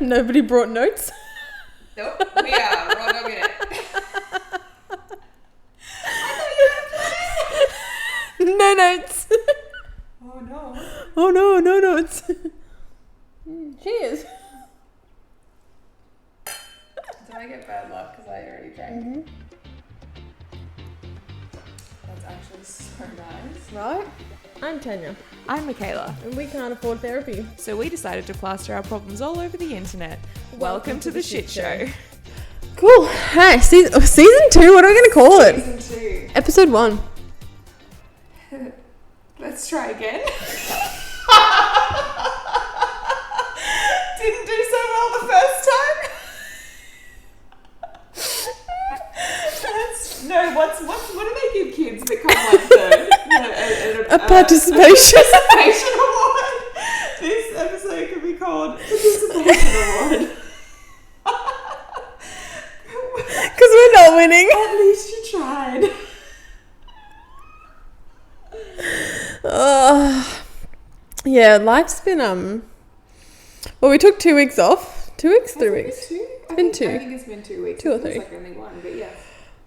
Nobody brought notes. Nope, we are. We're all dogging it. I thought you were playing. No notes. Oh no. Oh no, no notes. Cheers. Did I get bad luck because I already drank? Mm-hmm. That's actually so nice. Right? I'm Tanya, I'm Michaela. and we can't afford therapy. So we decided to plaster our problems all over the internet. Welcome to the shit show. Cool. Hey, season 2. What are we going to call it? Season 2. Episode 1. Let's try again. Didn't do so well the first time. What do they give kids that come like third? A participation. Participation award. This episode could be called Participation Award. Because we're not winning. At least you tried. Yeah, life's been well, we took 2 weeks off. 2 weeks, 3 weeks. It's been 2. I think it's been 2 weeks. 2 or It feels 3. like only one, but yes.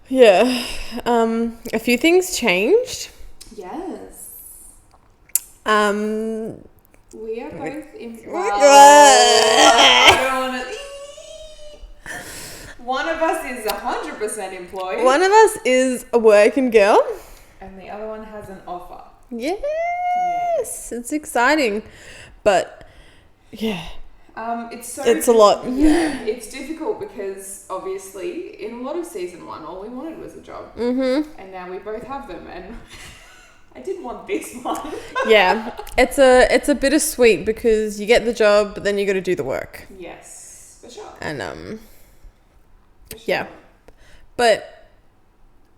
Yeah. A few things changed. Yes. We are both in. I don't want to. One of us is 100% employed. One of us is a working girl. And the other one has an offer. Yes, it's exciting, but yeah, it's a lot. Yeah, it's difficult because obviously in a lot of season 1, all we wanted was a job, and now we both have them, and I didn't want this one. Yeah, it's a bittersweet because you get the job, but then you got to do the work. Yes, for sure. And For sure. yeah, but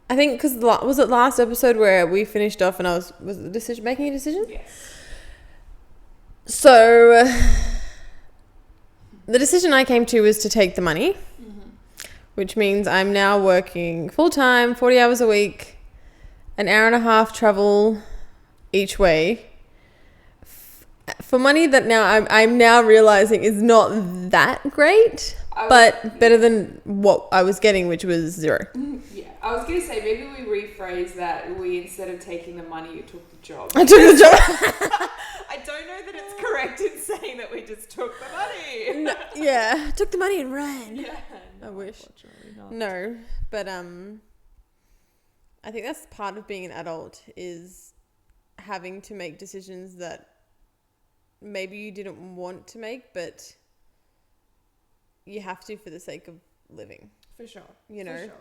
I think because was it last episode where we finished off and I was making a decision? Yes. So the decision I came to was to take the money, which means I'm now working full-time, 40 hours a week, an hour and a half travel each way for money that now I'm now realizing is not that great, but better than what I was getting, which was 0. Yeah, I was going to say, maybe we rephrase that. Instead of taking the money, you took the job. I took the job. I don't know that it's correct in saying that we just took the money. No, yeah, I took the money and ran. Yeah, I wish. Not. No, but I think that's part of being an adult is having to make decisions that maybe you didn't want to make, but you have to for the sake of living. For sure. You know? For sure.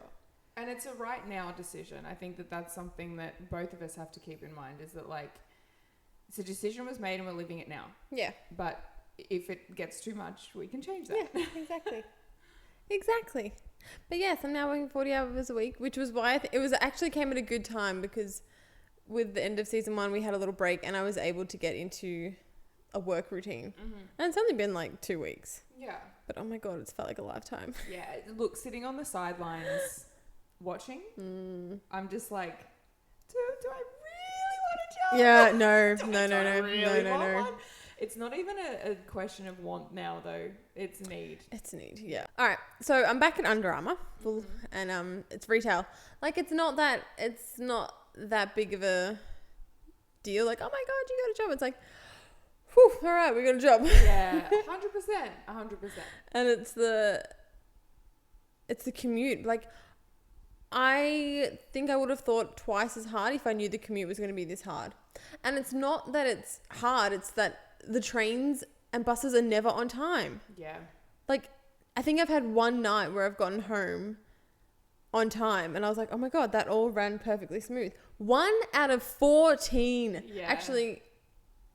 And it's a right now decision. I think that that's something that both of us have to keep in mind is that, like, it's a decision was made and we're living it now. Yeah. But if it gets too much, we can change that. Yeah, exactly. Exactly. But yes, I'm now working 40 hours a week, which was why it was actually came at a good time because with the end of season 1, we had a little break and I was able to get into a work routine. And it's only been like 2 weeks. Yeah. But oh my God, it's felt like a lifetime. Yeah. Look, sitting on the sidelines watching, I'm just like, do I really want a job? Yeah, no. It's not even a question of want now, though. It's need. It's need, yeah. All right, so I'm back in Under Armour, and it's retail. Like, it's not that big of a deal. Like, oh my God, you got a job. It's like, whew, all right, we got a job. Yeah, 100%. And it's the commute. Like, I think I would have thought twice as hard if I knew the commute was going to be this hard. And it's not that it's hard, it's that the trains and buses are never on time. Yeah. Like, I think I've had one night where I've gotten home on time and I was like, oh my God, that all ran perfectly smooth. 1 out of 14. Yeah. Actually,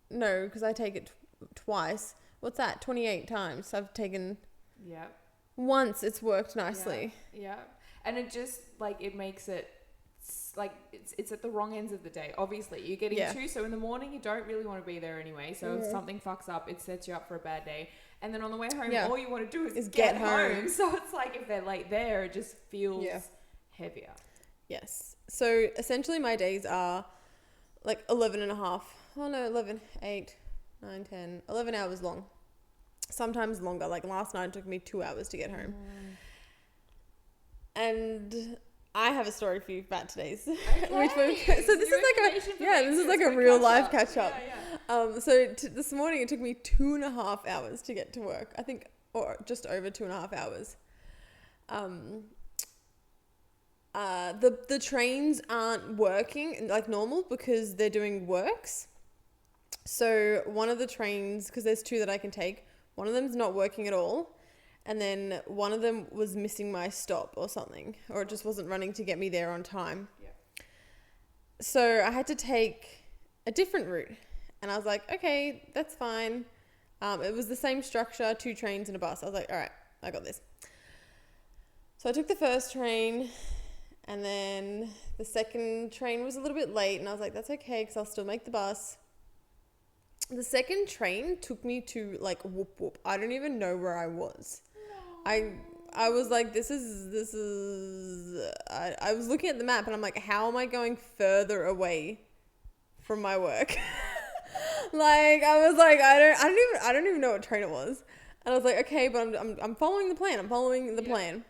no, because I take it twice. What's that? 28 times. I've taken... Yeah. Once it's worked nicely. Yeah. And it just, like, it makes it, like, it's at the wrong ends of the day. Obviously, you're getting 2, so in the morning, you don't really want to be there anyway. So if something fucks up, it sets you up for a bad day. And then on the way home, all you want to do is get home. So it's like, if they're late there, it just feels heavier. Yes. So essentially my days are like 11 and a half. Oh no, 11, 8, 9, 10, 11 hours long. sometimes longer. Like last night it took me 2 hours to get home. And I have a story for you about today's. Okay. So this is like a real life catch up. So this morning it took me 2.5 hours to get to work. I think, or just over 2.5 hours. The trains aren't working like normal because they're doing works. So one of the trains, because there's two that I can take, one of them's not working at all. And then one of them was missing my stop or something, or it just wasn't running to get me there on time. Yeah. So I had to take a different route. And I was like, okay, that's fine. It was the same structure, 2 trains and a bus. I was like, all right, I got this. So I took the first train, and then the second train was a little bit late. And I was like, that's okay, because I'll still make the bus. The second train took me to like Whoop Whoop. I don't even know where I was. I was like, this is I was looking at the map and I'm like, how am I going further away from my work? Like I was like, I don't even know what train it was. And I was like, okay, but I'm following the plan. I'm following the plan.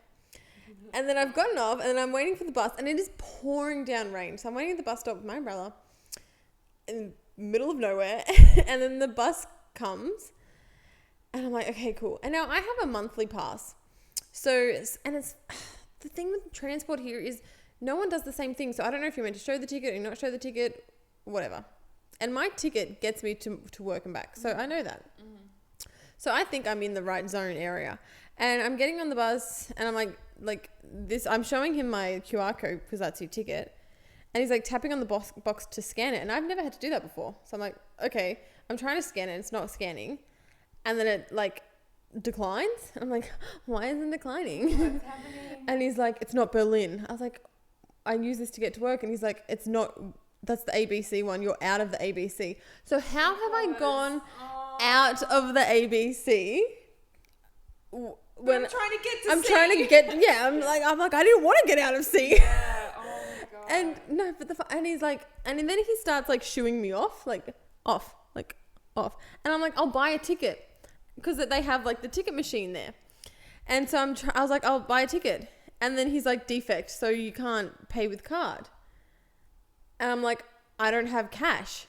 And then I've gotten off and then I'm waiting for the bus and it is pouring down rain. So I'm waiting at the bus stop with my umbrella in the middle of nowhere. And then the bus comes and I'm like, okay, cool. And now I have a monthly pass. So, and it's the thing with transport here is no one does the same thing. So I don't know if you're meant to show the ticket or not show the ticket, whatever. And my ticket gets me to work and back. So I know that. Mm-hmm. So I think I'm in the right zone area. And I'm getting on the bus and I'm like this, I'm showing him my QR code because that's your ticket. And he's like tapping on the box to scan it. And I've never had to do that before. So I'm like, okay, I'm trying to scan it. It's not scanning. And then it like declines. I'm like, why isn't it declining? What's happening? And he's like, it's not Berlin. I was like, I use this to get to work. And he's like, it's not, that's the ABC one. You're out of the ABC. So how have I gone out of the ABC? When I'm trying to get to I'm C. trying to get, yeah, I'm like, I didn't want to get out of C. Yeah, oh my God. And no, but and he's like, and then he starts like shooing me off. And I'm like, I'll buy a ticket. Because they have like the ticket machine there. And so I was like, I'll buy a ticket. And then he's like, defect, so you can't pay with card. And I'm like, I don't have cash.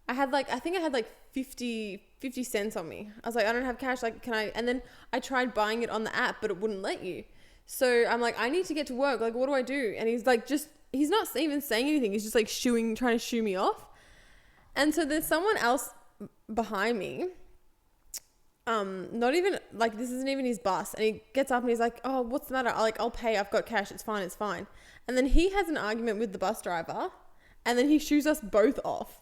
I think I had like 50 cents on me. I was like, I don't have cash. Like, can I? And then I tried buying it on the app, but it wouldn't let you. So I'm like, I need to get to work. Like, what do I do? And he's like, he's not even saying anything. He's just like trying to shoo me off. And so there's someone else behind me. Not even like, this isn't even his bus. And he gets up and he's like, oh, what's the matter? I'll pay. I've got cash. It's fine. And then he has an argument with the bus driver. And then he shoos us both off.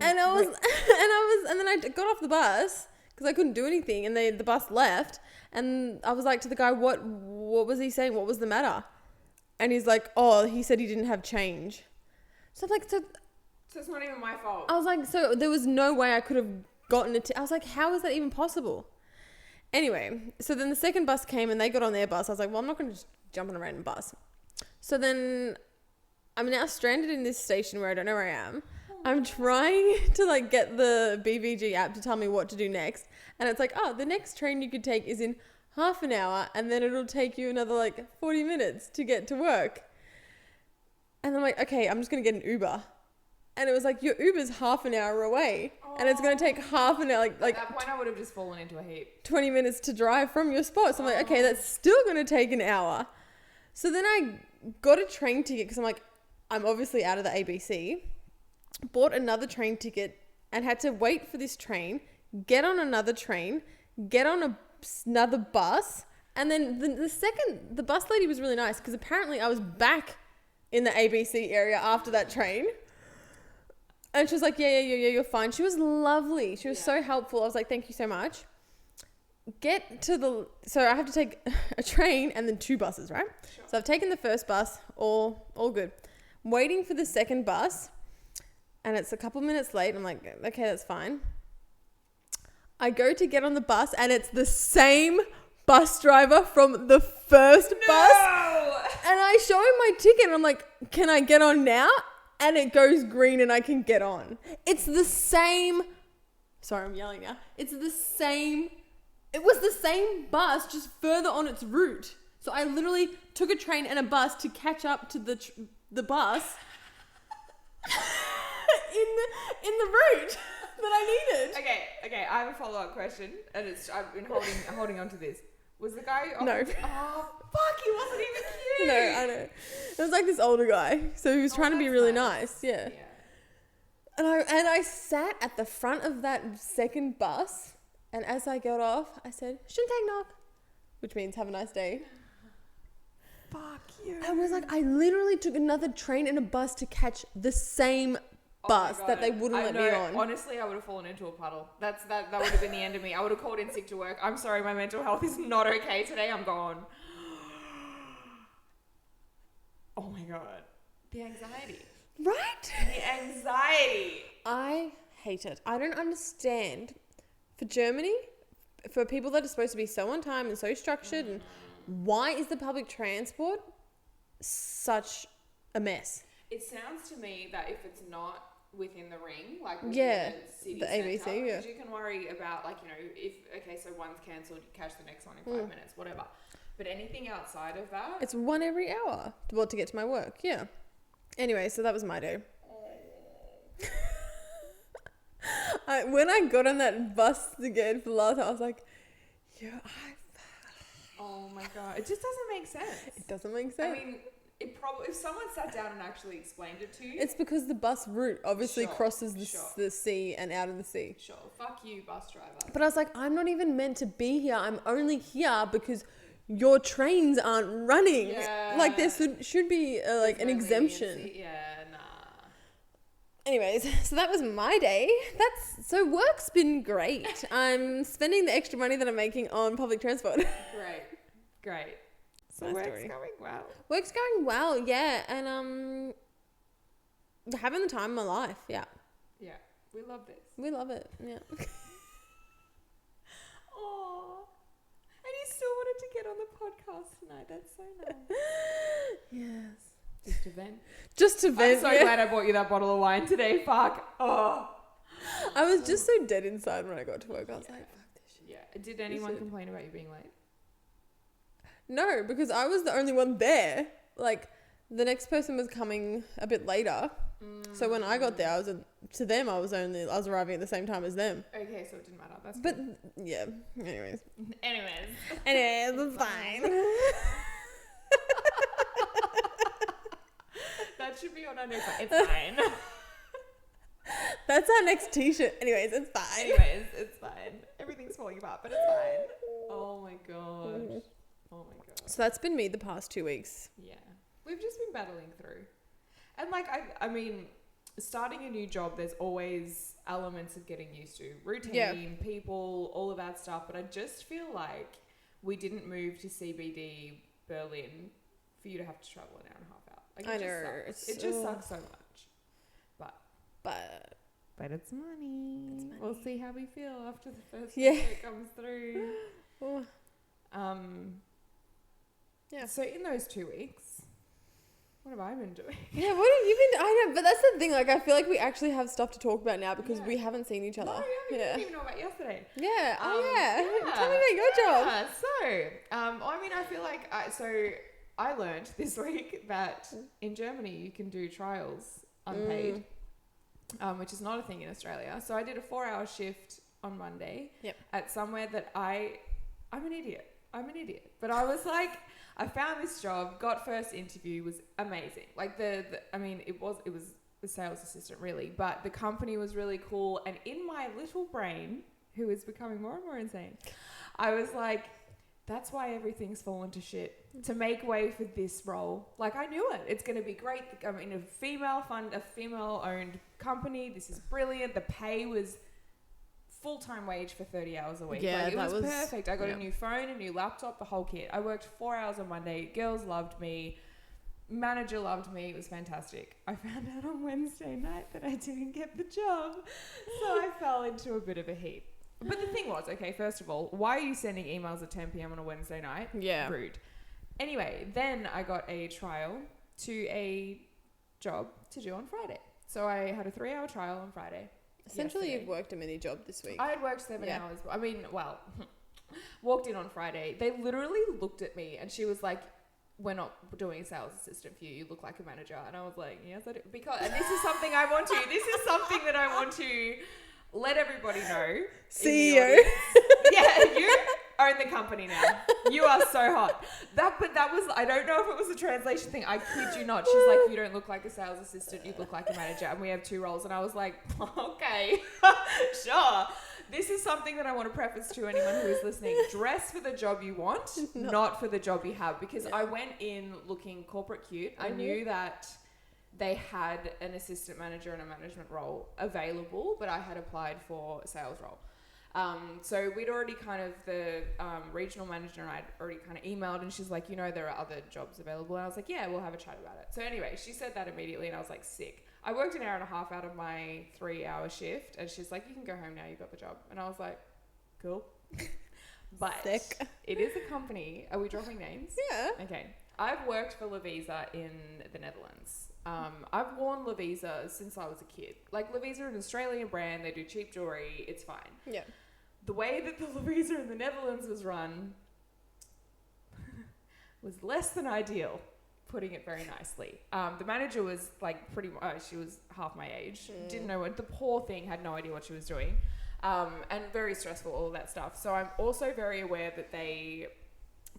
And then I got off the bus because I couldn't do anything. And the bus left. And I was like to the guy, what was he saying? What was the matter? And he's like, oh, he said he didn't have change. So I'm like, so it's not even my fault. I was like, so there was no way I could have gotten it. I was like, how is that even possible? Anyway, so then the second bus came and they got on their bus. I was like, well, I'm not going to just jump on a random bus. So then I'm now stranded in this station where I don't know where I am. I'm trying to like get the BVG app to tell me what to do next. And it's like, oh, the next train you could take is in half an hour and then it'll take you another like 40 minutes to get to work. And I'm like, okay, I'm just going to get an Uber. And it was like, your Uber's half an hour away. And it's going to take half an hour. Like at that point, I would have just fallen into a heap. 20 minutes to drive from your spot. So I'm like, okay, that's still going to take an hour. So then I got a train ticket because I'm like, I'm obviously out of the ABC. Bought another train ticket and had to wait for this train, get on another train, get on another bus. And then the bus lady was really nice because apparently I was back in the ABC area after that train. And she was like, yeah, you're fine. She was lovely. She was so helpful. I was like, thank you so much. So I have to take a train and then 2 buses, right? Sure. So I've taken the first bus, all good. Waiting for the second bus, and it's a couple minutes late. I'm like, okay, that's fine. I go to get on the bus, and it's the same bus driver from the first bus. And I show him my ticket, and I'm like, can I get on now? And it goes green and I can get on. It's the same Sorry, I'm yelling now. It was the same bus, just further on its route. So I literally took a train and a bus to catch up to the bus in the route that I needed. Okay. I have a follow-up question, and I've been holding on to this. Was the guy? No. Oh fuck! He wasn't even cute. No, I know. It was like this older guy, so he was trying to be really nice. Yeah. And I sat at the front of that second bus, and as I got off, I said, "Shouldn't take knock," which means have a nice day. Fuck you. I was like, I literally took another train and a bus to catch the same bus that they wouldn't let me on. Honestly, I would have fallen into a puddle. That would have been the end of me. I would have called in sick to work. I'm sorry, my mental health is not okay today. I'm gone. Oh my god. The anxiety. Right? The anxiety. I hate it. I don't understand. For Germany, for people that are supposed to be so on time and so structured, and why is the public transport such a mess? It sounds to me that if it's not within the ring, like within the city centre, ABC, because you can worry about, like, you know, so one's cancelled, you catch the next one in 5 minutes, whatever. But anything outside of that, it's one every hour to get to my work. Yeah. Anyway, so that was my day. When I got on that bus again for the last time, I was like, oh my god, it just doesn't make sense. It doesn't make sense. I mean, if someone sat down and actually explained it to you, it's because the bus route obviously crosses the sea and out of the sea. Sure, fuck you, bus driver. But I was like, I'm not even meant to be here. I'm only here because your trains aren't running. Yeah. Like there should be like an exemption. Yeah, nah. Anyways, so that was my day. So work's been great. I'm spending the extra money that I'm making on public transport. Great. So work's going well. Work's going well, yeah, and having the time of my life, yeah. Yeah, we love this. We love it, yeah. Oh, and you still wanted to get on the podcast tonight. That's so nice. Yes. Just to vent. I'm so yeah. glad I bought you that bottle of wine today. Fuck. Oh. I was just so dead inside when I got to work. I was like, fuck this shit. Yeah. Did anyone complain about you being late? No, because I was the only one there. Like, the next person was coming a bit later. So when I got there, I was arriving at the same time as them. Okay, so it didn't matter. That's but cool. Yeah. Anyways, it's fine. That should be on our next one. It's fine. That's our next t-shirt. Anyways, it's fine. Everything's falling apart, but it's fine. Oh my gosh. So that's been me the past 2 weeks. Yeah. We've just been battling through. And like, I mean, starting a new job, there's always elements of getting used to. Routine, people, all of that stuff. But I just feel like we didn't move to CBD Berlin for you to have to travel an hour and a half out. Like, I know. It just sucks so much. But it's money. We'll see how we feel after the first that comes through. Yeah. So in those 2 weeks, what have I been doing? Yeah, what have you been? I know, but that's the thing. Like, I feel like we actually have stuff to talk about now because we haven't seen each other. No, we didn't even know about yesterday. Yeah. Tell me about your job. I mean, I feel like I learned this week that in Germany you can do trials unpaid, which is not a thing in Australia. So I did a 4-hour shift on Monday at somewhere that I'm an idiot. But I was like, I found this job, got first interview, was amazing. Like I mean, it was a sales assistant really, but the company was really cool. And in my little brain, who is becoming more and more insane, I was like, that's why everything's fallen to shit, to make way for this role. Like, I knew it. It's going to be great. I'm in a female-owned company. This is brilliant. The pay was full-time wage for 30 hours a week. Yeah, like, it was perfect. I got a new phone, a new laptop, the whole kit. I worked 4 hours on Monday. Girls loved me. Manager loved me. It was fantastic. I found out on Wednesday night that I didn't get the job. So I fell into a bit of a heap. But the thing was, okay, first of all, why are you sending emails at 10 p.m. on a Wednesday night? Yeah. Rude. Anyway, then I got a trial to a job to do on Friday. So I had a 3-hour trial on Friday. Essentially, yesterday. you've worked a mini job this week. I had worked 7 hours. I mean, well, walked in on Friday. They literally looked at me and she was like, we're not doing a sales assistant for you. You look like a manager. And I was like, yes, I do. And this is something I want to, this is something that I want to let everybody know. CEO. Yeah, you own the company now. You are so hot. But that was, I don't know if it was a translation thing. I kid you not. She's like, you don't look like a sales assistant. You look like a manager. And we have 2 roles. And I was like, okay, sure. This is something that I want to preface to anyone who is listening. Dress for the job you want, not for the job you have. Because I went in looking corporate cute. I knew that they had an assistant manager and a management role available, but I had applied for a sales role. So we'd already the regional manager and I'd already kind of emailed, and she's like, there are other jobs available. And I was like, yeah, we'll have a chat about it. So anyway, she said that immediately and I was like, sick. I worked an hour and a half out of my 3-hour shift, and she's like, you can go home now, you got the job. And I was like, cool. But Sick. It is a company. Are we dropping names? Yeah. Okay. I've worked for Lavisa in the Netherlands. I've worn Lavisa since I was a kid. Like, Lavisa are an Australian brand. They do cheap jewelry. It's fine. Yeah. The way that the Lavisa in the Netherlands was run was less than ideal, putting it very nicely. The manager was like she was half my age. Didn't know what, the poor thing had no idea what she was doing. And very stressful, all that stuff. So I'm also very aware that they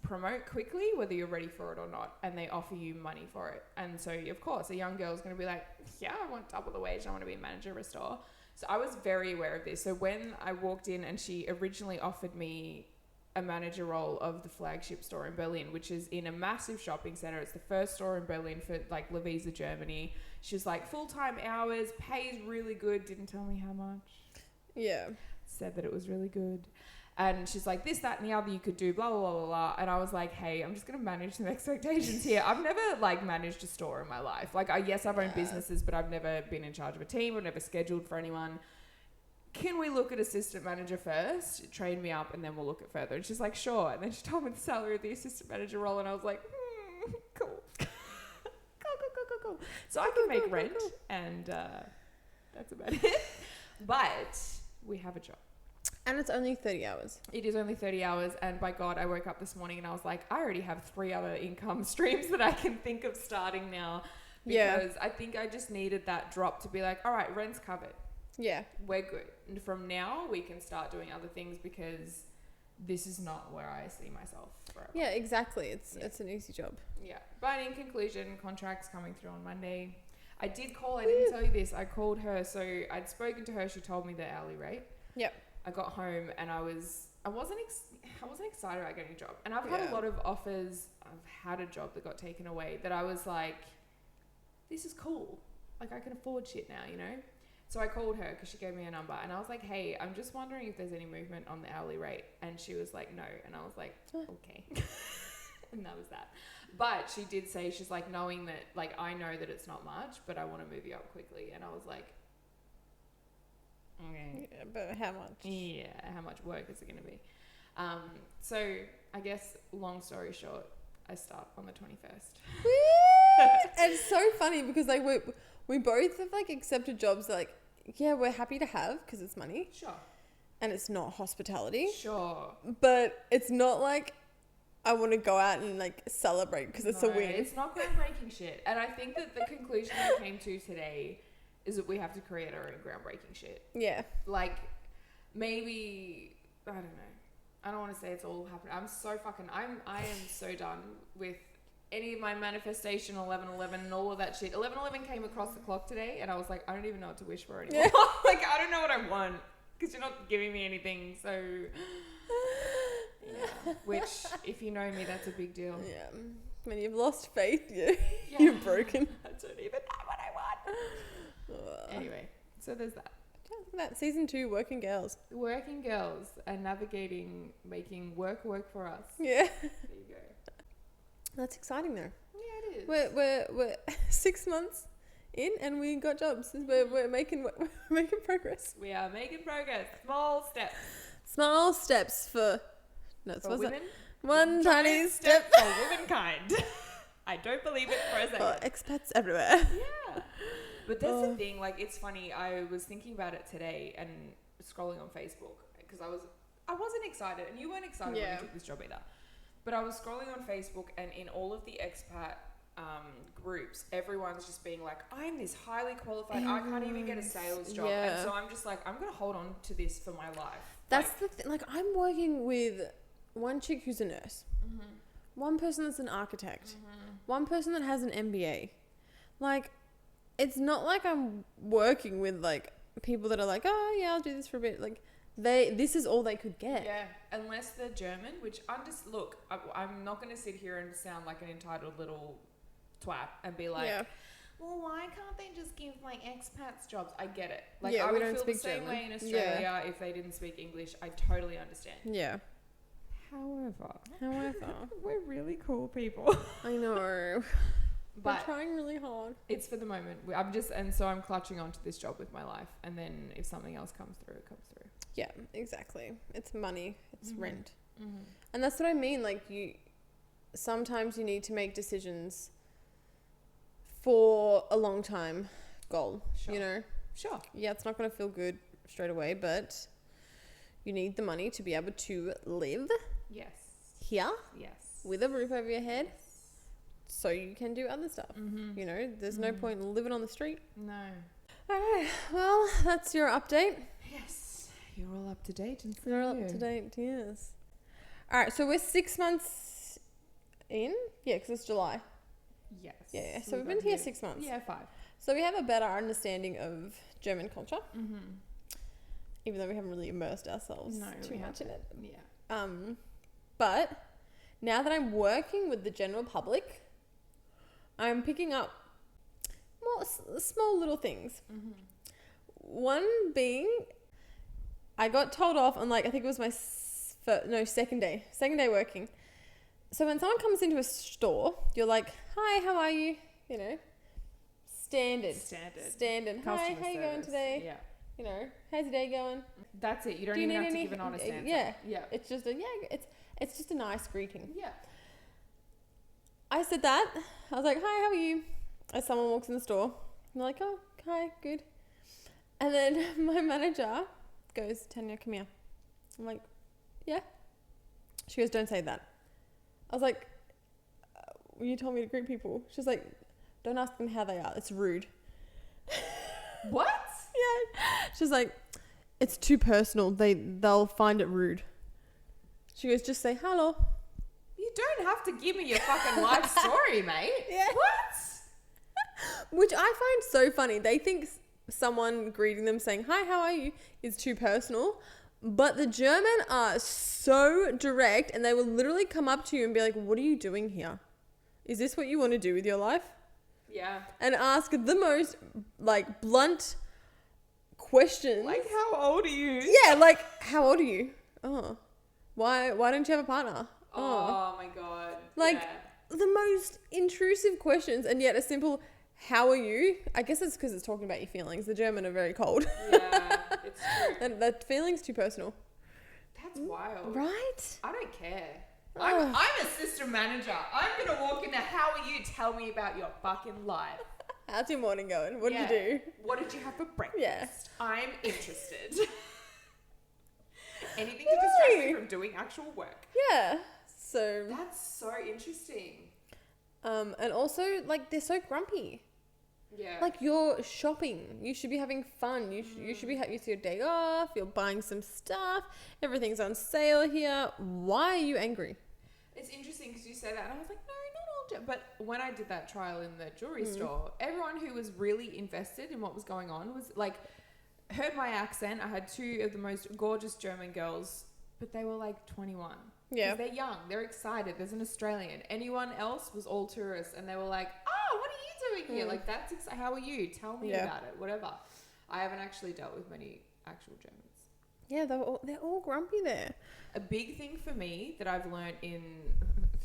promote quickly, whether you're ready for it or not, and they offer you money for it. And so, of course, a young girl's going to be like, yeah, I want double the wage. I want to be a manager of a store. So I was very aware of this. So when I walked in and she originally offered me a manager role of the flagship store in Berlin, which is in a massive shopping center. It's the first store in Berlin for like Lavisa, Germany. She's like, full-time hours, pays really good. Didn't tell me how much. Yeah. Said that it was really good. And she's like, this, that, and the other you could do, blah, blah, blah, blah, blah. And I was like, hey, I'm just going to manage some expectations here. I've never like managed a store in my life. Like, yes, I've owned businesses, but I've never been in charge of a team. I've never scheduled for anyone. Can we look at assistant manager first? Train me up and then we'll look at further. And she's like, sure. And then she told me the salary of the assistant manager role. And I was like, cool. Cool. So I can make rent and that's about it. But we have a job. And it's only 30 hours. It is only 30 hours. And by God, I woke up this morning and I was like, I already have 3 other income streams that I can think of starting now. Because I think I just needed that drop to be like, all right, rent's covered. Yeah. We're good. And from now, we can start doing other things because this is not where I see myself forever. Yeah, exactly. It's an easy job. Yeah. But in conclusion, contracts coming through on Monday. I did call. I didn't tell you this. I called her. So I'd spoken to her. She told me the hourly rate. Yep. I got home and I wasn't excited about getting a job. And I've had a lot of offers. I've had a job that got taken away that I was like, this is cool. Like, I can afford shit now, So I called her because she gave me a number and I was like, hey, I'm just wondering if there's any movement on the hourly rate. And she was like, no. And I was like, okay. And that was that. But she did say, she's like, knowing that, like, I know that it's not much, but I want to move you up quickly. And I was like, okay. Yeah, but how much? Yeah, how much work is it going to be? So I guess, long story short, I start on the 21st. And it's so funny because like we both have like accepted jobs that like, yeah, we're happy to have because it's money. Sure. And it's not hospitality. Sure. But it's not like I want to go out and like celebrate because it's a win. It's not groundbreaking shit. And I think that the conclusion I came to today is that we have to create our own groundbreaking shit. Yeah. Like, maybe, I don't know. I don't want to say it's all happening. I am so done with any of my manifestation 11/11 and all of that shit. 11/11 came across the clock today and I was like, I don't even know what to wish for anymore. Yeah. Like, I don't know what I want because you're not giving me anything. So, yeah. Which, if you know me, that's a big deal. Yeah. When you've lost faith, you're broken. I don't even know what I want. Anyway, so there's that. That season 2, Working Girls and navigating, making work for us. Yeah. There you go. That's exciting though. Yeah, it is. We're 6 months in and we got jobs. We're making progress. We are making progress. Small steps. Small steps for women. One tiny step for womankind. I don't believe it for a second. For expats everywhere. Yeah. But that's the thing, like, it's funny. I was thinking about it today and scrolling on Facebook because I wasn't excited, and you weren't excited when you took this job either. But I was scrolling on Facebook, and in all of the expat groups, everyone's just being like, I'm this highly qualified, I can't even get a sales job. Yeah. And so I'm just like, I'm going to hold on to this for my life. That's the thing. Like, I'm working with one chick who's a nurse, one person that's an architect, one person that has an MBA. Like, it's not like I'm working with, like, people that are like, oh, yeah, I'll do this for a bit. Like, this is all they could get. Yeah, unless they're German, which I'm not going to sit here and sound like an entitled little twat and be like, well, why can't they just give, like, expats jobs? I get it. Like, I would feel the same way in Australia if they didn't speak English. I totally understand. Yeah. However, we're really cool people. I know. But we're trying really hard. It's for the moment. I'm clutching onto this job with my life, and then if something else comes through, it comes through. Yeah, exactly. It's money. It's rent. And that's what I mean. Like, sometimes you need to make decisions for a long time goal. Sure. You know? Sure. Yeah, it's not going to feel good straight away, but you need the money to be able to live. Yes. Here. Yes. With a roof over your head. So you can do other stuff. You know, there's no point in living on the street. No. All right. Well, that's your update. Yes. You're all up to date. And you're all up to date, yes. All right. So we're 6 months in. Yeah, because it's July. Yes. Yeah. So we've been here 6 months. Yeah, 5. So we have a better understanding of German culture. Even though we haven't really immersed ourselves too much in it. Yeah. But now that I'm working with the general public, I'm picking up more small little things. One being, I got told off on, like, I think it was my second day working. So when someone comes into a store, you're like, hi, how are you? You know, standard. Hi, how you going today? Yeah. You know, how's your day going? That's it. You don't even have to give an honest answer. Yeah. Yeah. It's just it's just a nice greeting. Yeah. I said that. I was like, hi, how are you? As someone walks in the store. And they're like, oh, hi, good. And then my manager goes, Tanya, come here. I'm like, yeah. She goes, don't say that. I was like, you told me to greet people. She's like, don't ask them how they are. It's rude. What? Yeah. She's like, it's too personal. They'll find it rude. She goes, just say hello. You don't have to give me your fucking life story, mate. Yeah. What? Which I find so funny. They think someone greeting them saying, hi, how are you, is too personal. But the German are so direct, and they will literally come up to you and be like, what are you doing here? Is this what you want to do with your life? Yeah. And ask the most, like, blunt questions. Like, how old are you? Yeah, like, how old are you? Oh. Why don't you have a partner? Oh my God. Like, the most intrusive questions, and yet a simple, how are you? I guess it's because it's talking about your feelings. The German are very cold. Yeah, it's true. That feeling's too personal. That's wild. Right? I don't care. I'm a system manager. I'm going to walk in there. How are you? Tell me about your fucking life. How's your morning going? What did you do? What did you have for breakfast? Yeah. I'm interested. Anything to distract me from doing actual work. Yeah. So that's so interesting. And also, like, they're so grumpy. Yeah. Like, you're shopping. You should be having fun. You should be it's your day off. You're buying some stuff. Everything's on sale here. Why are you angry? It's interesting because you say that, and I was like, no, not all. But when I did that trial in the jewelry store, everyone who was really invested in what was going on was like, heard my accent. I had 2 of the most gorgeous German girls, but they were like 21. Yeah. They're young. They're excited. There's an Australian. Anyone else was all tourists, and they were like, oh, what are you doing here? Like, that's how are you? Tell me about it. Whatever. I haven't actually dealt with many actual Germans. Yeah, they're all grumpy there. A big thing for me that I've learned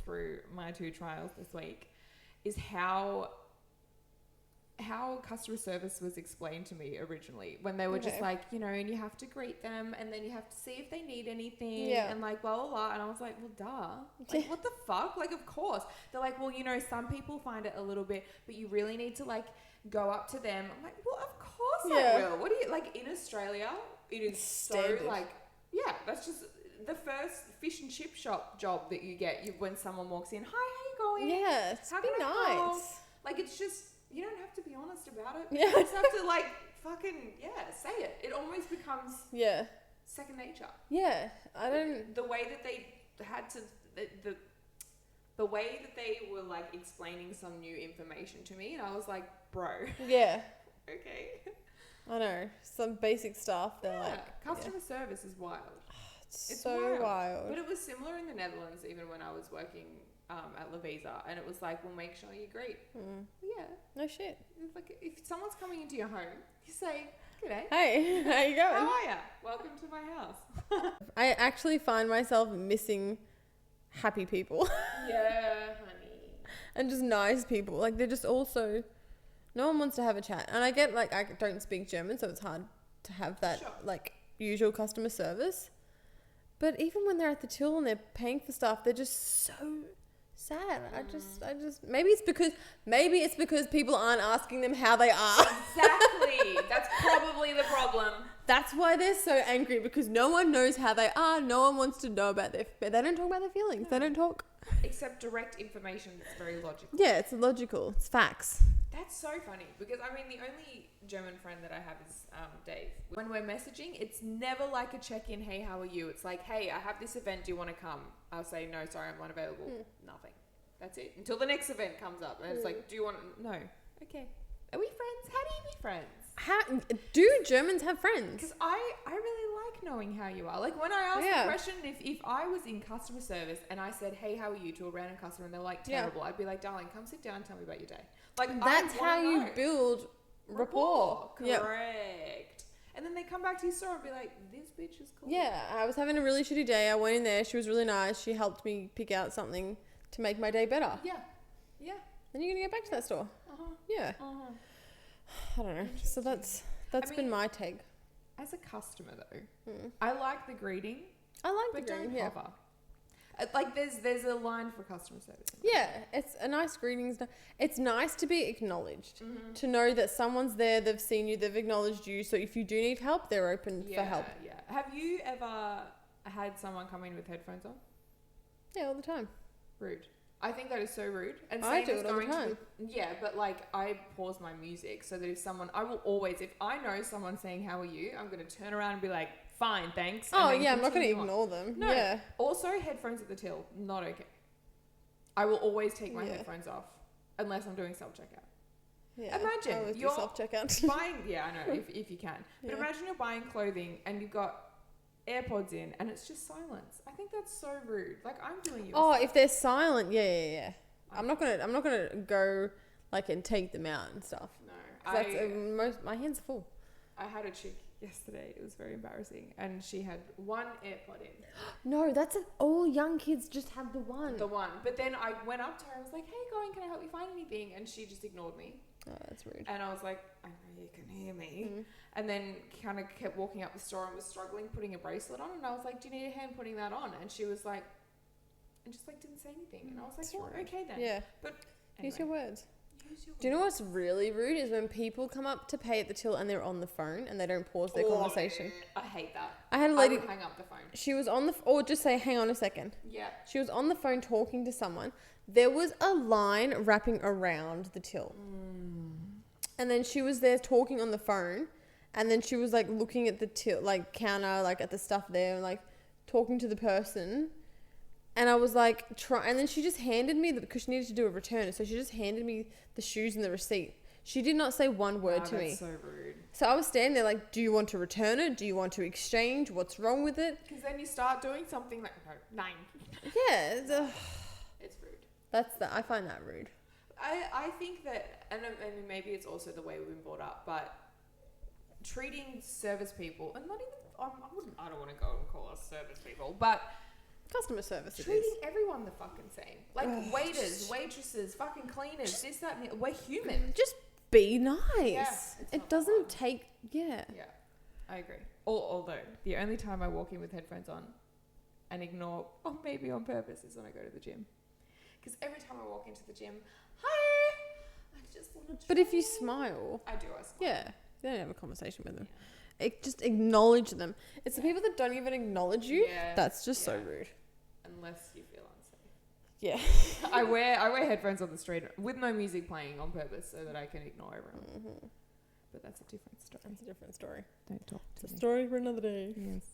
through my 2 trials this week is how how customer service was explained to me originally, when they were just like, you know, and you have to greet them and then you have to see if they need anything and like blah blah blah, and I was like, well duh, like what the fuck, like of course. They're like, well, you know, some people find it a little bit, but you really need to like go up to them. I'm like, well of course I will. What do you, like in Australia it is standard. So like, yeah, that's just the first fish and chip shop job that you get, when someone walks in, hi, how you going? Yeah, it's how be nice. Like it's just, you don't have to be honest about it. Yeah. You just have to like fucking say it. It almost becomes second nature. Yeah, I don't. The way that they had to the way that they were like explaining some new information to me, and I was like, bro. Yeah. Okay. I know, some basic stuff. They're like customer service is wild. It's so wild. But it was similar in the Netherlands, even when I was working at La Visa, and it was like, well, make sure you greet. Yeah. No shit. It's like, if someone's coming into your home, you say, g'day. Hey, how you going? How are ya? Welcome to my house. I actually find myself missing happy people. Yeah, honey. And just nice people. Like, they're just also... No one wants to have a chat. And I get, like, I don't speak German, so it's hard to have that, like, usual customer service. But even when they're at the till and they're paying for stuff, they're just so sad. I just maybe it's because people aren't asking them how they are. Exactly. That's probably the problem. That's why they're so angry, because no one knows how they are. No one wants to know about they don't talk about their feelings. No. They don't talk. Except direct information that's very logical. Yeah, it's logical. It's facts. That's so funny, because I mean the only German friend that I have is Dave. When we're messaging, it's never like a check-in, hey, how are you? It's like, hey, I have this event, do you want to come? I'll say, no, sorry, I'm not available. Nothing. That's it. Until the next event comes up. And it's like, do you want to? No. Okay. Are we friends? How do you be friends? How do Germans have friends? Because I really like knowing how you are. Like when I asked the question, if I was in customer service and I said, hey, how are you, to a random customer, and they're like, terrible, I'd be like, darling, come sit down and tell me about your day. Like that's how you build rapport. Correct. Yep. And then they come back to your store and be like, this bitch is cool. Yeah, I was having a really shitty day. I went in there. She was really nice. She helped me pick out something to make my day better. Yeah. Yeah. Then you're going to get back to that store. Yeah. I don't know. So that's been my take. As a customer though, I like the greeting. I like but the greeting. Don't hover. Like there's a line for customer service. Yeah, it's a nice greeting. It's nice to be acknowledged, to know that someone's there, they've seen you, they've acknowledged you. So if you do need help, they're open for help. Yeah. Have you ever had someone come in with headphones on? Yeah, all the time. Rude. I think that is so rude. And I do it all the time. But like I pause my music so that if I will always, if I know someone's saying, how are you? I'm going to turn around and be like, fine, thanks. Oh yeah, I'm not going to ignore them. No. Yeah. Also, headphones at the till, not okay. I will always take my headphones off unless I'm doing self-checkout. Yeah. Imagine you're self-checkout. buying, I know, if you can. But imagine you're buying clothing and you've got AirPods in and it's just silence. I think that's so rude. Like I'm doing you. If they're silent, yeah. I'm not gonna go like and take them out and stuff. No, my hands are full. I had a chick yesterday. It was very embarrassing, and she had one AirPod in. No, all young kids just have the one. But then I went up to her. I was like, "Hey, going? Can I help you find anything?" And she just ignored me. Oh, that's rude. And I was like, "I know you can hear me." And then kind of kept walking up the store and was struggling putting a bracelet on. And I was like, "Do you need a hand putting that on?" And she was like, and just like didn't say anything. And I was like, "Well, okay then." Yeah. But anyway. Use your words. Do you know what's really rude is when people come up to pay at the till and they're on the phone and they don't pause their conversation. I hate that. I had a lady hang up the phone. She was on or just say, hang on a second. Yeah. She was on the phone talking to someone. There was a line wrapping around the till. And then she was there talking on the phone, and then she was like looking at the till, like counter, like at the stuff there, and like talking to the person. And I was like, and then she just handed me, because she needed to do a return, so she just handed me the shoes and the receipt. She did not say one word to me. That's so rude. So I was standing there like, do you want to return it? Do you want to exchange? What's wrong with it? Because then you start doing something like, no, 9. Yeah. It's rude. I find that rude. I think that, and I mean, maybe it's also the way we've been brought up, but treating service people, and not even, I don't want to go and call us service people, but customer service. Treating everyone the fucking same. Like waiters, waitresses, fucking cleaners, this, that, and the, we're human. Just be nice. Yeah, it doesn't take, Yeah, I agree. Although, the only time I walk in with headphones on and ignore, or maybe on purpose, is when I go to the gym. Because every time I walk into the gym, hi, I just want to... But if you smile... I smile. Yeah, you don't have a conversation with them. Just acknowledge them. It's the people that don't even acknowledge you. That's just so rude. Unless you feel unsafe. Yeah. I wear headphones on the street with no music playing on purpose so that I can ignore everyone. Mm-hmm. But that's a different story. Don't talk to me. A story for another day. Yes.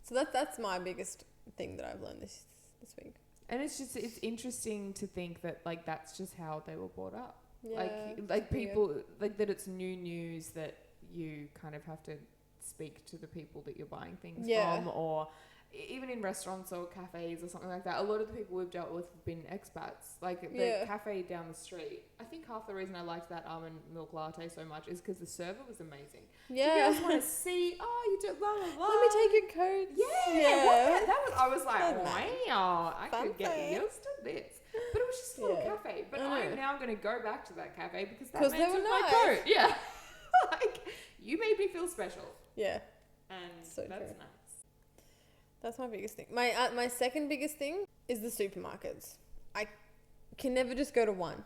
So that's my biggest thing that I've learned this week. And it's interesting to think that like that's just how they were brought up. Yeah. Like people like that. It's new news that you kind of have to speak to the people that you're buying things from, or even in restaurants or cafes or something like that. A lot of the people we've dealt with have been expats. Like the cafe down the street. I think half the reason I liked that almond milk latte so much is because the server was amazing. Yeah. So you guys want to see, you do blah, blah, blah. Let me take your coat. Yeah. I was like, wow, I could get used to this. But it was just a little cafe. But I'm now going to go back to that cafe because that man took my coat. Yeah. Like, you made me feel special. Yeah. And so that's true. nice. That's my biggest thing. My second biggest thing is the supermarkets. I can never just go to one.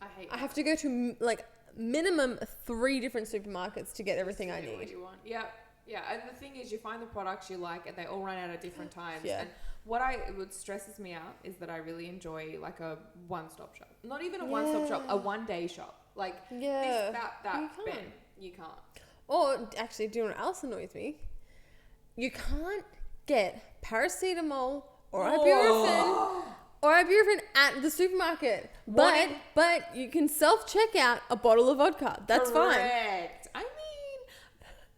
I have to go to like minimum 3 different supermarkets to get everything I need. What you want. Yeah. And the thing is, you find the products you like, and they all run out at different times. Yeah. And what stresses me out is that I really enjoy like a one-stop shop. Not even a one-stop shop, a one-day shop. Like this, that, you can't. Or actually, do you know what else annoys me? You can't get paracetamol or ibuprofen at the supermarket. But you can self-check out a bottle of vodka. That's fine. Correct. I mean,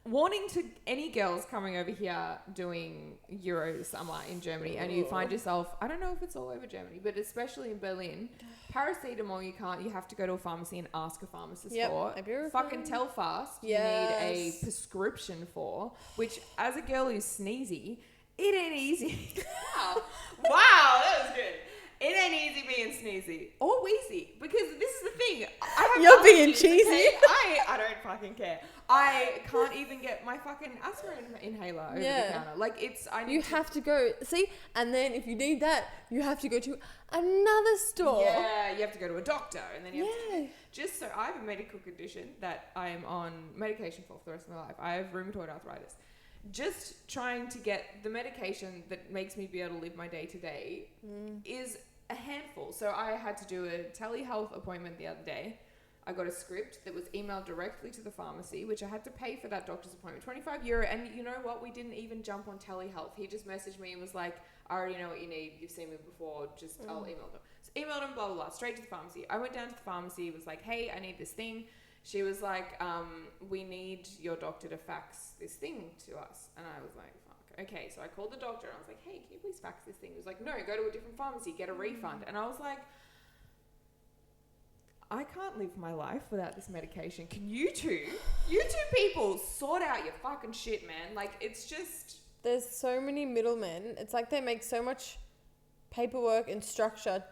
warning to any girls coming over here doing Euro summer in Germany, and you find yourself, I don't know if it's all over Germany, but especially in Berlin, paracetamol you have to go to a pharmacy and ask a pharmacist for. Ibuprofen. Fucking Telfast you need a prescription for, which as a girl who's sneezy, it ain't easy. Wow, that was good. It ain't easy being sneezy or wheezy, because this is the thing. You're being cheesy. Okay? I don't fucking care. I can't even get my fucking asthma inhaler over the counter. Like you have to go see, and then if you need that, you have to go to another store. Yeah, you have to go to a doctor, and then you have to. So I have a medical condition that I am on medication for the rest of my life. I have rheumatoid arthritis. Just trying to get the medication that makes me be able to live my day to day is a handful. So I had to do a telehealth appointment the other day. I got a script that was emailed directly to the pharmacy, which I had to pay for that doctor's appointment, €25. And you know what? We didn't even jump on telehealth. He just messaged me and was like, I already know what you need. You've seen me before. I'll email them. So emailed him, blah, blah, blah, straight to the pharmacy. I went down to the pharmacy, was like, hey, I need this thing. She was like, we need your doctor to fax this thing to us. And I was like, fuck. Okay, so I called the doctor and I was like, hey, can you please fax this thing? He was like, no, go to a different pharmacy, get a refund. And I was like, I can't live my life without this medication. Can you two people sort out your fucking shit, man? Like, it's just... There's so many middlemen. It's like they make so much paperwork and structure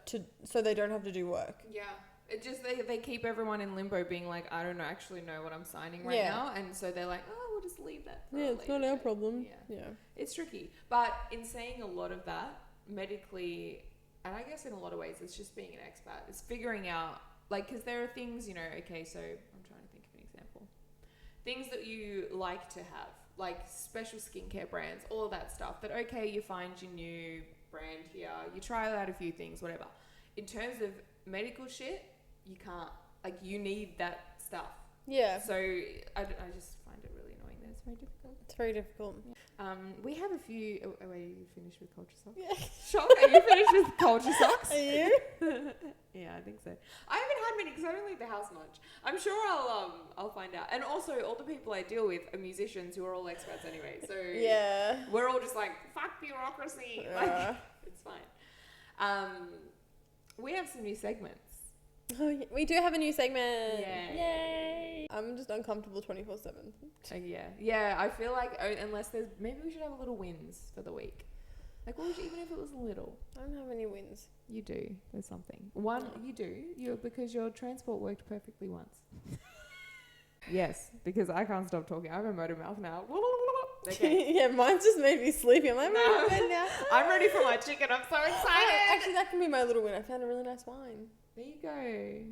so they don't have to do work. Yeah. It just, they keep everyone in limbo being like, I don't actually know what I'm signing right now. And so they're like, oh, we'll just leave that for it's not our problem. Yeah. It's tricky. But in saying a lot of that, medically, and I guess in a lot of ways, it's just being an expat. It's figuring out, like, because there are things, okay, so I'm trying to think of an example. Things that you like to have, like special skincare brands, all of that stuff. That, okay, you find your new brand here, you try out a few things, whatever. In terms of medical shit, you can't, like, you need that stuff. Yeah. So I just find it really annoying that it's very difficult. We have a few. Are you finished with culture socks? Yeah. Shock. Are you finished with culture socks? Are you? Yeah, I think so. I haven't had many because I don't leave the house much. I'm sure I'll find out. And also, all the people I deal with are musicians who are all experts anyway. So we're all just like, fuck bureaucracy. Like, it's fine. We have some new segments. Oh, yeah. We do have a new segment. Yay. I'm just uncomfortable 24/7. Yeah. I feel like unless maybe we should have a little wins for the week. Like, what would you, even if it was little? I don't have any wins. You do. There's something. One, you do. Because your transport worked perfectly once. Yes, because I can't stop talking. I have a motor mouth now. Okay. Yeah, mine's just made me sleepy. I'm like, No. now. I'm ready for my chicken. I'm so excited. Actually, that can be my little win. I found a really nice wine. There you go.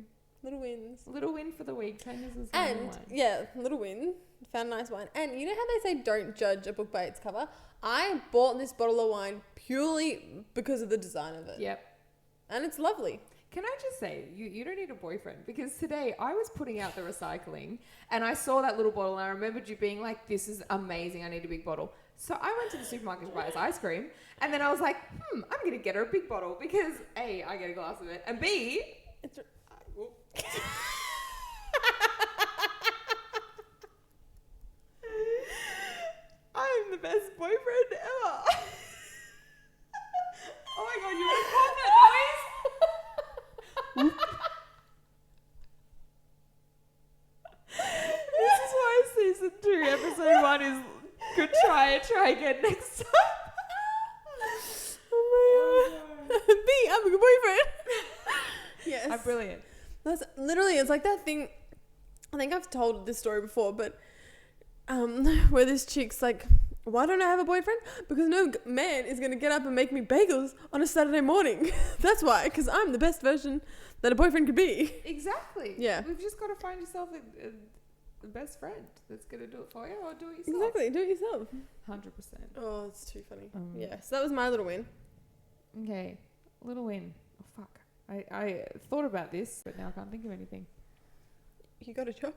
Little wins. Little win for the week. Tanya's is And, wine. yeah, little win. Found a nice wine. And you know how they say don't judge a book by its cover? I bought this bottle of wine purely because of the design of it. Yep. And it's lovely. Can I just say, you don't need a boyfriend, because today I was putting out the recycling and I saw that little bottle and I remembered you being like, this is amazing, I need a big bottle. So I went to the supermarket to buy us ice cream and then I was like, I'm going to get her a big bottle because A, I get a glass of it, and B, I'm the best boyfriend ever. Oh my God, you record that noise? This is why season 2 episode 1 is good. Try again next time. Oh my God. B, I'm a good boyfriend. Yes. I'm brilliant. That's literally, it's like that thing. I think I've told this story before, but where this chick's like, why don't I have a boyfriend? Because no man is going to get up and make me bagels on a Saturday morning. That's why, because I'm the best version that a boyfriend could be. Exactly. Yeah. We've just got to find yourself a best friend that's going to do it for you, or do it yourself. Exactly, do it yourself. 100%. Oh, it's too funny. Yeah, so that was my little win. Okay, little win. Oh, fuck. I thought about this, but now I can't think of anything. You got a job?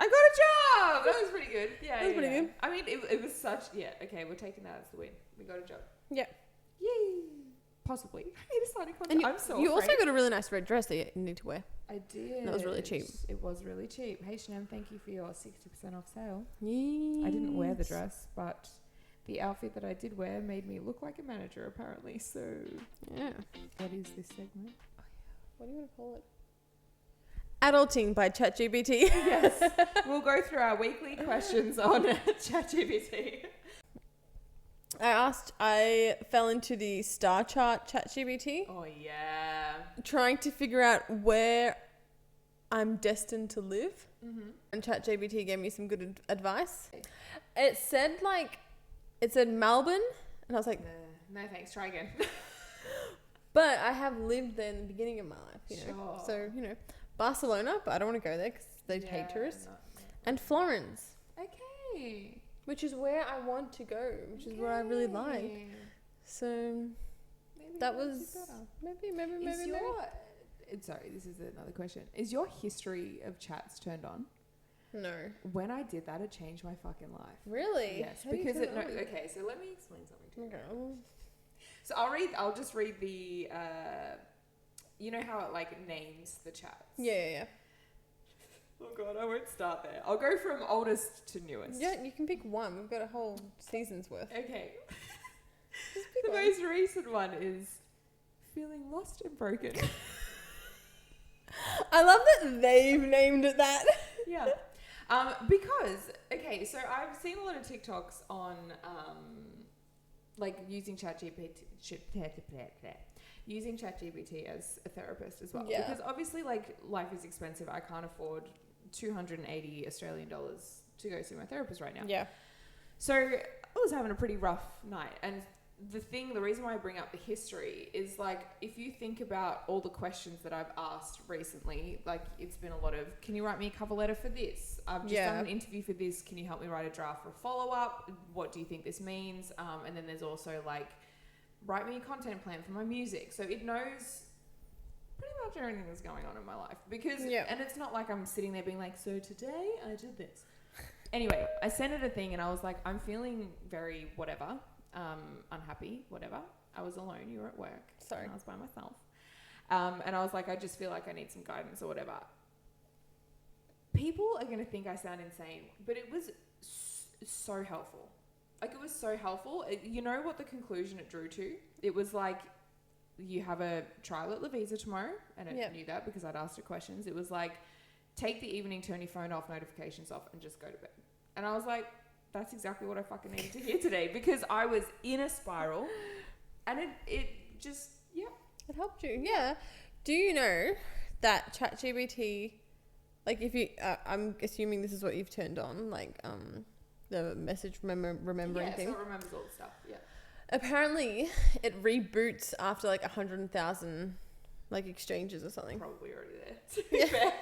I got a job! That was pretty good. Yeah, that was pretty good. I mean, it was such... Yeah, okay, we're taking that as the win. We got a job. Yeah. Yay! Possibly. I need a signing contract. I'm so You afraid. also got a really nice red dress that you need to wear. I did. And that was really cheap. It was really cheap. H&M, thank you for your 60% off sale. Yes. I didn't wear the dress, but the outfit that I did wear made me look like a manager, apparently. So, yeah. what is this segment? What do you want to call it? Adulting by ChatGPT. Yes. We'll go through our weekly questions on ChatGPT. I fell into the star chart ChatGPT. Oh, yeah. Trying to figure out where I'm destined to live. Mm-hmm. And ChatGPT gave me some good advice. It said Melbourne. And I was like, no thanks, try again. but I have lived there in the beginning of my life, you know. Sure. So, you know, Barcelona, but I don't want to go there because they'd hate tourists. No. And Florence. Okay. Which is where I want to go, which is what I really like. So maybe that was maybe. Sorry, this is another question. Is your history of chats turned on? No. When I did that, it changed my fucking life. Really? Yes, because okay, so let me explain something to you. Okay. So I'll just read the you know how it like names the chats? Yeah. Oh God, I won't start there. I'll go from oldest to newest. Yeah, you can pick one. We've got a whole season's worth. Okay. Just pick The one. most recent one is feeling lost and broken. I love that they've named it that. Yeah. Because, okay, so I've seen a lot of TikToks on, like, using ChatGPT as a therapist as well. Yeah. Because obviously, like, life is expensive. I can't afford 280 Australian dollars to go see my therapist right now. Yeah. So I was having a pretty rough night. And the reason why I bring up the history is, like, if you think about all the questions that I've asked recently, like, it's been a lot of, can you write me a cover letter for this? I've just done an interview for this. Can you help me write a draft for a follow-up? What do you think this means? And then there's also, like, write me a content plan for my music. So it knows pretty much everything that's going on in my life. And it's not like I'm sitting there being like, so today I did this. Anyway, I sent it a thing and I was like, I'm feeling very whatever. Unhappy, whatever. I was alone. You were at work. Sorry. I was by myself. And I was like, I just feel like I need some guidance or whatever. People are going to think I sound insane, but it was so helpful. Like, it was so helpful. You know what the conclusion it drew to? It was like, you have a trial at La Visa tomorrow. And it knew that because I'd asked it questions. It was like, take the evening, turn your phone off, notifications off, and just go to bed. And I was like, that's exactly what I fucking needed to hear today, because I was in a spiral And it just, yeah. It helped you. Yeah. Do you know that ChatGPT, like if you, I'm assuming this is what you've turned on, like the message remembering thing. Yeah, so it remembers all the stuff, yeah. Apparently, it reboots after like 100,000 like exchanges or something. Probably already there, to be fair.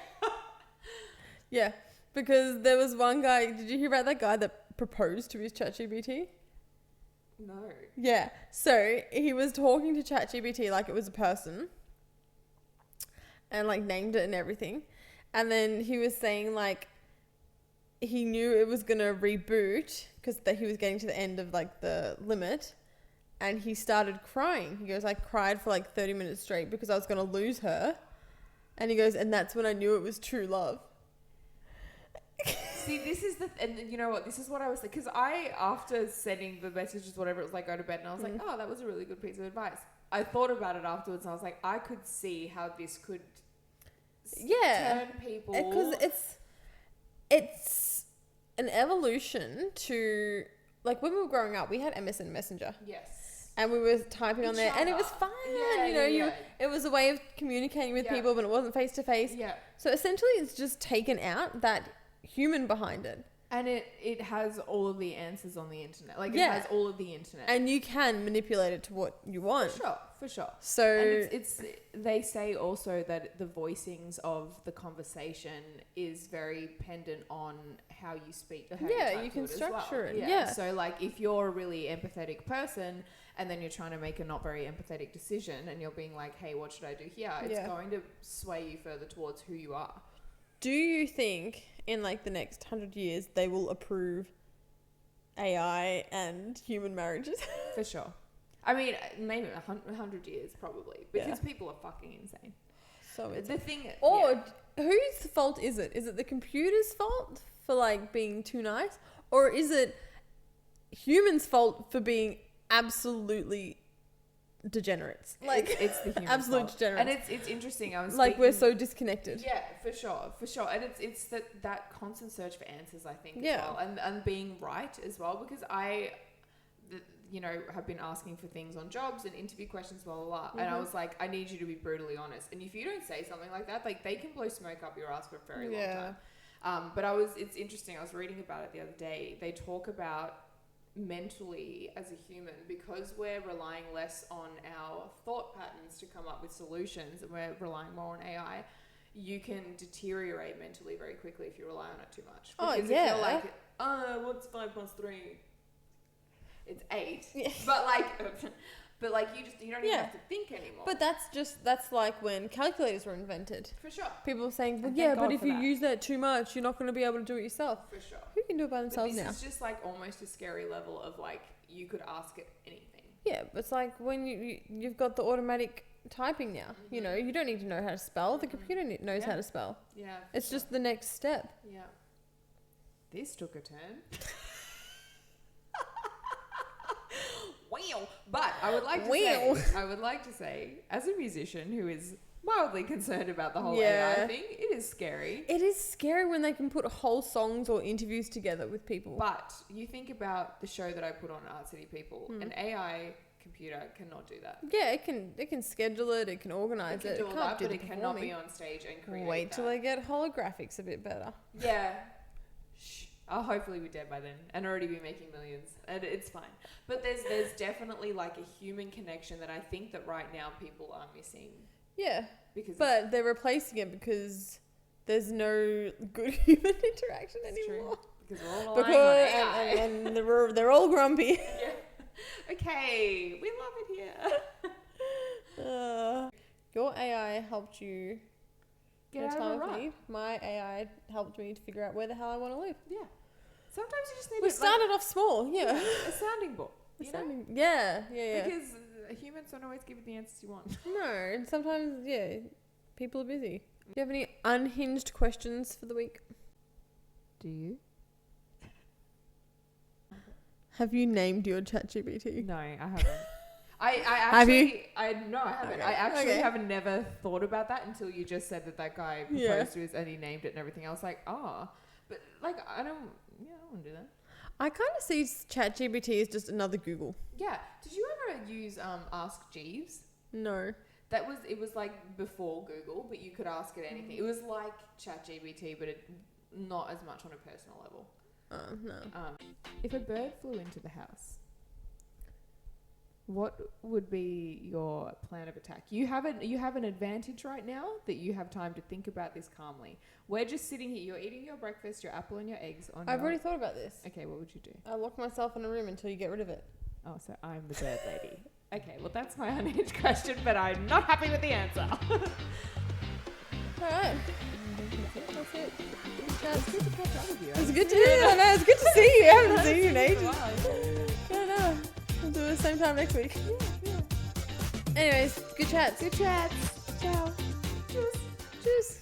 Yeah, because there was one guy, did you hear about that guy that proposed to his ChatGPT? No. Yeah, so he was talking to ChatGPT like it was a person and like named it and everything. And then he was saying like he knew it was going to reboot because he was getting to the end of like the limit. And he started crying. He goes, I cried for like 30 minutes straight because I was going to lose her. And he goes, and that's when I knew it was true love. See, this is and you know what? This is what I was thinking. Because after sending the messages, whatever, it was like, go to bed. And I was like, oh, that was a really good piece of advice. I thought about it afterwards and I was like, I could see how this could turn people. Because it's an evolution to, like when we were growing up, we had MSN Messenger. Yes. And we were typing on there, and it was fun. It was a way of communicating with people, but it wasn't face to face. Yeah. So essentially, it's just taken out that human behind it. And it has all of the answers on the internet. Like, it has all of the internet. And you can manipulate it to what you want. For sure. So... And they say also that the voicings of the conversation is very dependent on how you speak. How you can structure it. Yeah. So, like, if you're a really empathetic person and then you're trying to make a not very empathetic decision and you're being like, hey, what should I do here? It's going to sway you further towards who you are. Do you think in like the next 100 years they will approve AI and human marriages? For sure. I mean, maybe 100 years probably, because people are fucking insane. So it's the thing. Whose fault is it? Is it the computer's fault for like being too nice, or is it humans' fault for being absolutely degenerates? Like it's the human absolute fault. degenerates. And it's interesting. I was like we're so disconnected. Yeah, for sure. And it's that constant search for answers, I think, as well, and being right as well, because I have been asking for things on jobs and interview questions, blah blah blah, and I was like, I need you to be brutally honest, and if you don't say something like that, like they can blow smoke up your ass for a very long time. But it's interesting. I was reading about it the other day. They talk about mentally as a human, because we're relying less on our thought patterns to come up with solutions and we're relying more on AI, you can deteriorate mentally very quickly if you rely on it too much. Because if you're like, what's 5 plus 3? It's 8. Yeah. But like you don't even have to think anymore. But that's like when calculators were invented. For sure. People were saying, well, but if you use that too much, you're not going to be able to do it yourself. For sure. Who can do it by themselves now? This is just like almost a scary level of like you could ask it anything. Yeah, but it's like when you've got the automatic typing now. Mm-hmm. You know, you don't need to know how to spell. The computer knows how to spell. Yeah. It's just the next step. Yeah. This took a turn. Wow. But I would like to say, as a musician who is wildly concerned about the whole AI thing, it is scary. It is scary when they can put whole songs or interviews together with people. But you think about the show that I put on Art City People, an AI computer cannot do that. Yeah, it can schedule it, it can organize it. It can do all that, but it cannot be on stage and create Wait till they get holographics a bit better. Yeah. I'll hopefully be dead by then and already be making millions, and it's fine. But there's definitely like a human connection that I think that right now people are missing. Yeah. But they're replacing it because there's no good human interaction anymore. True. Because we're all relying on AI. And they're all grumpy. Yeah. Okay, we love it here. Your AI helped you get out of a rut. My AI helped me to figure out where the hell I want to live. Yeah. Sometimes you just need. We started off small, a sounding board. Yeah. Because humans don't always give you the answers you want. No, and sometimes people are busy. Do you have any unhinged questions for the week? Do you? Have you named your ChatGPT? No, I haven't. I actually, have you? I haven't. Okay. I actually have never thought about that until you just said that guy proposed to us and he named it and everything. I was like, but like I don't want to do that. I kind of see ChatGPT as just another Google. Yeah. Did you ever use Ask Jeeves? No. It was like before Google, but you could ask it anything. It was like ChatGPT, but not as much on a personal level. Oh, no. If a bird flew into the house, what would be your plan of attack? You have an advantage right now that you have time to think about this calmly. We're just sitting here. You're eating your breakfast, your apple and your eggs. I've already thought about this. Okay, what would you do? I'll lock myself in a room until you get rid of it. Oh, so I'm the bird lady. Okay, well that's my unhinged question, but I'm not happy with the answer. Alright. That's it. It's good to catch up with you. It's good to it's good to see you. I haven't seen you in ages. No. We'll do it the same time next week. Yeah. Anyways, good chats. Good chats. Ciao. Tschüss. Tschüss.